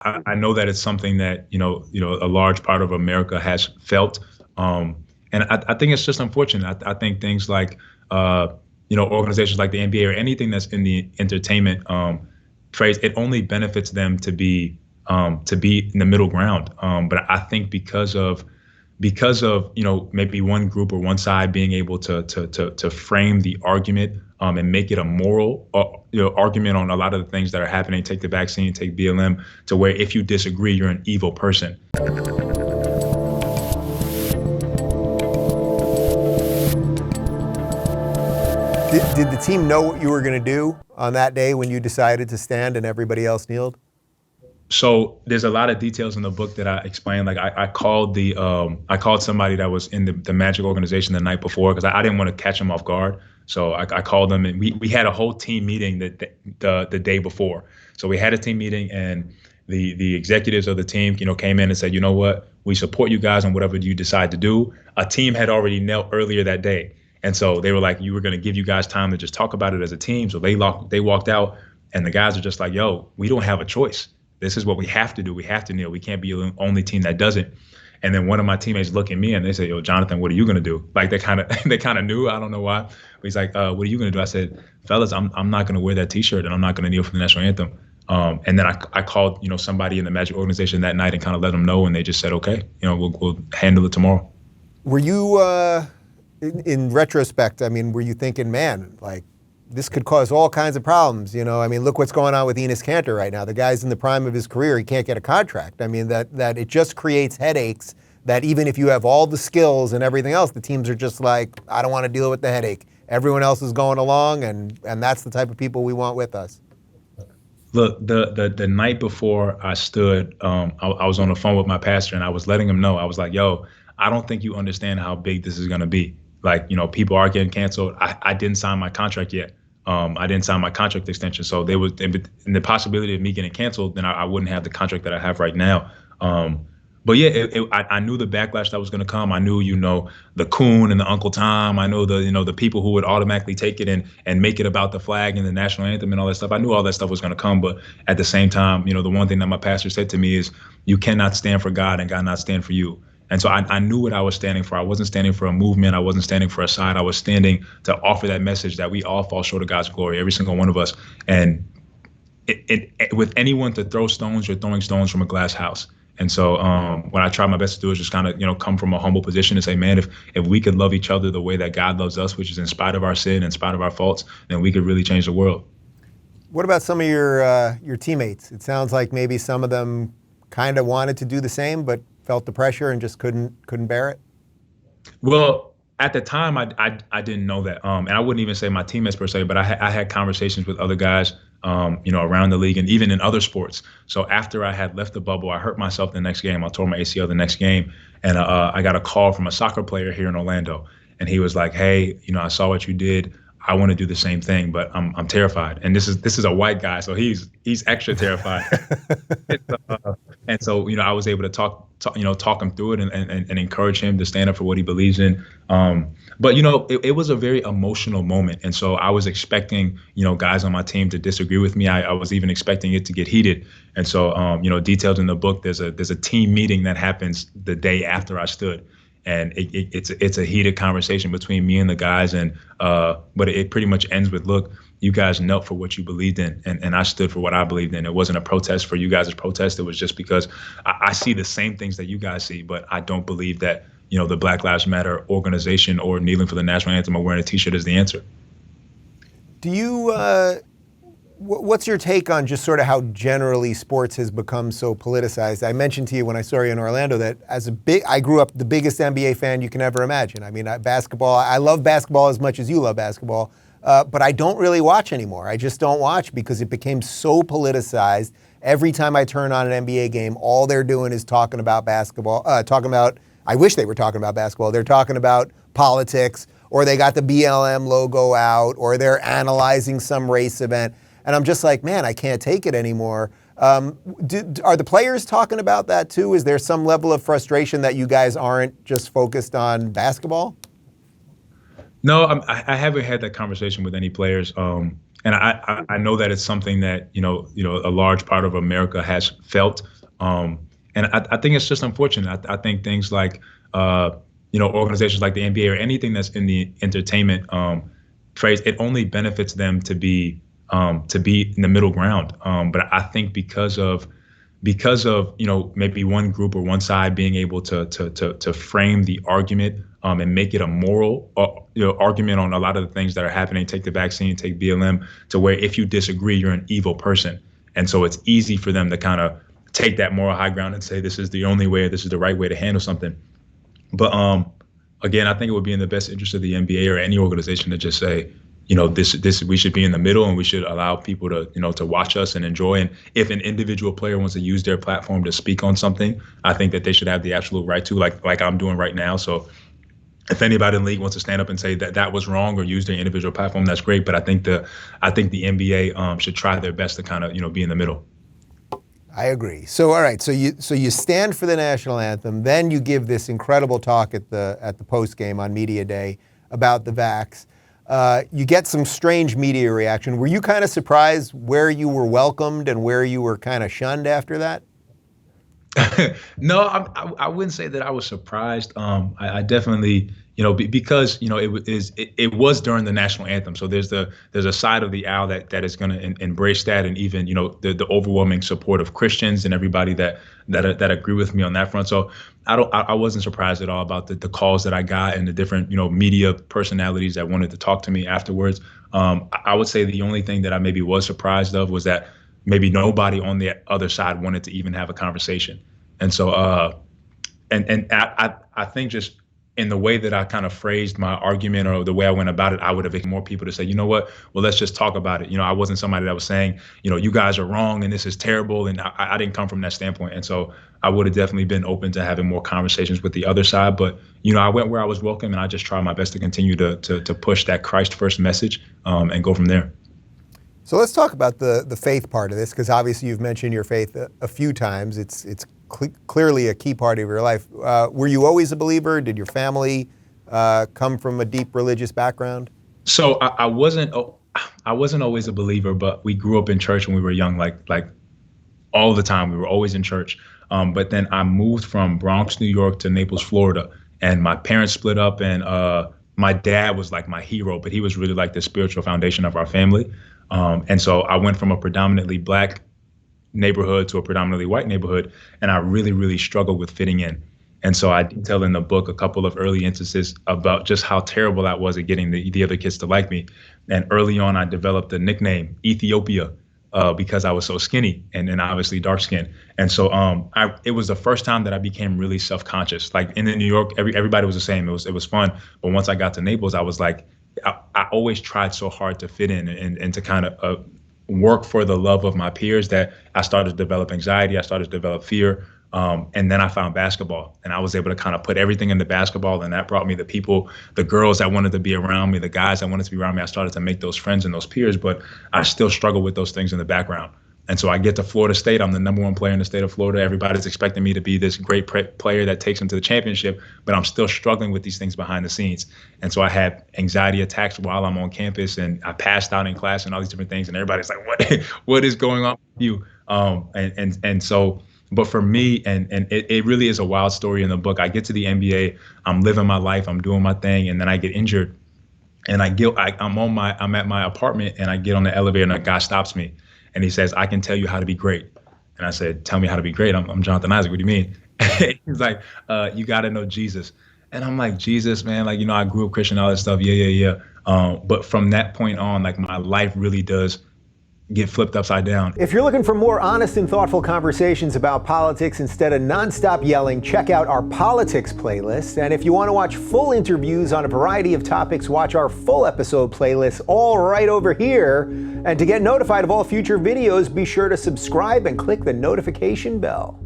I know that it's something that a large part of America has felt, and I think it's just unfortunate. I think things like organizations like the NBA or anything that's in the entertainment trades, it only benefits them to be in the middle ground. But I think because of maybe one group or one side being able to frame the argument and make it a moral argument on a lot of the things that are happening. Take the vaccine, take BLM, to where if you disagree, you're an evil person. Did the team know what you were going to do on that day when you decided to stand and everybody else kneeled? So there's a lot of details in the book that I explained. Like I called somebody that was in the Magic organization the night before, because I didn't want to catch them off guard. So I called them, and we had a whole team meeting the day before. So we had a team meeting, and the executives of the team, came in and said, you know what, we support you guys on whatever you decide to do. A team had already knelt earlier that day. And so they were like, you were going to give you guys time to just talk about it as a team. So they walked out, and the guys are just like, yo, we don't have a choice. This is what we have to do. We have to kneel. We can't be the only team that doesn't. And then one of my teammates look at me and they say, yo, Jonathan, what are you going to do? Like they kind of knew. I don't know why. But he's like, what are you going to do? I said, fellas, I'm not going to wear that T-shirt, and I'm not going to kneel for the national anthem. And then I called, somebody in the Magic organization that night and kind of let them know. And they just said, okay, we'll handle it tomorrow. Were you, in retrospect, were you thinking, man, like, this could cause all kinds of problems, look what's going on with Enes Kanter right now. The guy's in the prime of his career. He can't get a contract. That it just creates headaches that even if you have all the skills and everything else, the teams are just like, I don't want to deal with the headache. Everyone else is going along, and that's the type of people we want with us. Look, the night before I stood, I was on the phone with my pastor, and I was letting him know. I was like, yo, I don't think you understand how big this is going to be. Like, people are getting canceled. I didn't sign my contract yet. I didn't sign my contract extension. So there was in the possibility of me getting canceled, then I wouldn't have the contract that I have right now. But yeah, I knew the backlash that was going to come. I knew, the coon and the Uncle Tom. I know the people who would automatically take it and make it about the flag and the national anthem and all that stuff. I knew all that stuff was going to come. But at the same time, the one thing that my pastor said to me is, you cannot stand for God and God not stand for you. And so I knew what I was standing for. I wasn't standing for a movement. I wasn't standing for a side. I was standing to offer that message that we all fall short of God's glory, every single one of us. And with anyone to throw stones, you're throwing stones from a glass house. And so what I try my best to do is just kind of, come from a humble position and say, man, if we could love each other the way that God loves us, which is in spite of our sin, in spite of our faults, then we could really change the world. What about some of your teammates? It sounds like maybe some of them kind of wanted to do the same, but felt the pressure and just couldn't bear it? Well, at the time, I didn't know that. And I wouldn't even say my teammates per se, but I had conversations with other guys, around the league and even in other sports. So after I had left the bubble, I hurt myself the next game. I tore my ACL the next game. And I got a call from a soccer player here in Orlando. And he was like, hey, I saw what you did. I want to do the same thing, but I'm terrified. And this is a white guy, so he's extra terrified. And so I was able to talk him through it and encourage him to stand up for what he believes in. But it was a very emotional moment, and so I was expecting guys on my team to disagree with me. I was even expecting it to get heated. And so detailed in the book, there's a team meeting that happens the day after I stood. And it's a heated conversation between me and the guys, but it pretty much ends with, look, you guys knelt for what you believed in, and I stood for what I believed in. It wasn't a protest for you guys' protest. It was just because I see the same things that you guys see, but I don't believe that the Black Lives Matter organization or kneeling for the national anthem or wearing a T-shirt is the answer. Do you? What's your take on just sort of how generally sports has become so politicized? I mentioned to you when I saw you in Orlando that I grew up the biggest NBA fan you can ever imagine. Basketball, I love basketball as much as you love basketball, but I don't really watch anymore. I just don't watch because it became so politicized. Every time I turn on an NBA game, all they're doing is talking about basketball, I wish they were talking about basketball. They're talking about politics, or they got the BLM logo out, or they're analyzing some race event. And I'm just like, man, I can't take it anymore. Are the players talking about that too? Is there some level of frustration that you guys aren't just focused on basketball? No, I haven't had that conversation with any players. And I know that it's something that a large part of America has felt, and I think it's just unfortunate. I think things like organizations like the NBA or anything that's in the entertainment phrase, it only benefits them to be in the middle ground. But I think because of maybe one group or one side being able to frame the argument and make it a moral argument on a lot of the things that are happening. Take the vaccine, take BLM, to where if you disagree, you're an evil person. And so it's easy for them to kind of take that moral high ground and say this is the only way, this is the right way to handle something. But again, I think it would be in the best interest of the NBA or any organization to just say, this we should be in the middle, and we should allow people to watch us and enjoy. And if an individual player wants to use their platform to speak on something, I think that they should have the absolute right to, like I'm doing right now. So if anybody in the league wants to stand up and say that was wrong or use their individual platform, that's great. But I think the NBA should try their best to kind of be in the middle. I agree. So all right, so you stand for the national anthem, then you give this incredible talk at the post game on media day about the vax. You get some strange media reaction. Were you kind of surprised where you were welcomed and where you were kind of shunned after that? No, I wouldn't say that I was surprised. I definitely, because it was during the national anthem. So there's a side of the aisle that is going to embrace that, and even the overwhelming support of Christians and everybody that agree with me on that front. So I wasn't surprised at all about the calls that I got and the different media personalities that wanted to talk to me afterwards. I would say the only thing that I maybe was surprised of was that maybe nobody on the other side wanted to even have a conversation. And so, I think just in the way that I kind of phrased my argument or the way I went about it, I would have more people to say, you know what, well, let's just talk about it. I wasn't somebody that was saying, you guys are wrong and this is terrible. And I didn't come from that standpoint. And so I would have definitely been open to having more conversations with the other side. But, I went where I was welcome, and I just tried my best to continue to push that Christ first message and go from there. So let's talk about the faith part of this, because obviously you've mentioned your faith a few times. It's clearly a key part of your life. Were you always a believer? Did your family come from a deep religious background? So I wasn't always a believer, but we grew up in church when we were young, like all the time. We were always in church. But then I moved from Bronx, New York to Naples, Florida, and my parents split up, and my dad was like my hero, but he was really like the spiritual foundation of our family. And so I went from a predominantly black neighborhood to a predominantly white neighborhood, and I really, really struggled with fitting in. And so I detail in the book a couple of early instances about just how terrible that was at getting the other kids to like me. And early on, I developed the nickname Ethiopia because I was so skinny and then obviously dark skinned. And so it was the first time that I became really self-conscious. Like in New York, everybody was the same. It was fun. But once I got to Naples, I was like, I always tried so hard to fit in and to kind of work for the love of my peers that I started to develop anxiety. I started to develop fear. And then I found basketball, and I was able to kind of put everything into basketball. And that brought me the people, the girls that wanted to be around me, the guys that wanted to be around me. I started to make those friends and those peers, but I still struggle with those things in the background. And so I get to Florida State. I'm the #1 player in the state of Florida. Everybody's expecting me to be this great player that takes them to the championship, but I'm still struggling with these things behind the scenes. And so I had anxiety attacks while I'm on campus, and I passed out in class and all these different things. And everybody's like, what is going on with you? And so, but for me, and it really is a wild story in the book. I get to the NBA, I'm living my life, I'm doing my thing, and then I get injured. And I'm at my apartment, and I get on the elevator, and a guy stops me. And he says, I can tell you how to be great. And I said, tell me how to be great. I'm Jonathan Isaac. What do you mean? He's like, you got to know Jesus. And I'm like, Jesus, man, like, I grew up Christian, all that stuff. Yeah. But from that point on, like, my life really does get flipped upside down. If you're looking for more honest and thoughtful conversations about politics instead of nonstop yelling, check out our politics playlist. And if you want to watch full interviews on a variety of topics, watch our full episode playlist, all right over here. And to get notified of all future videos, be sure to subscribe and click the notification bell.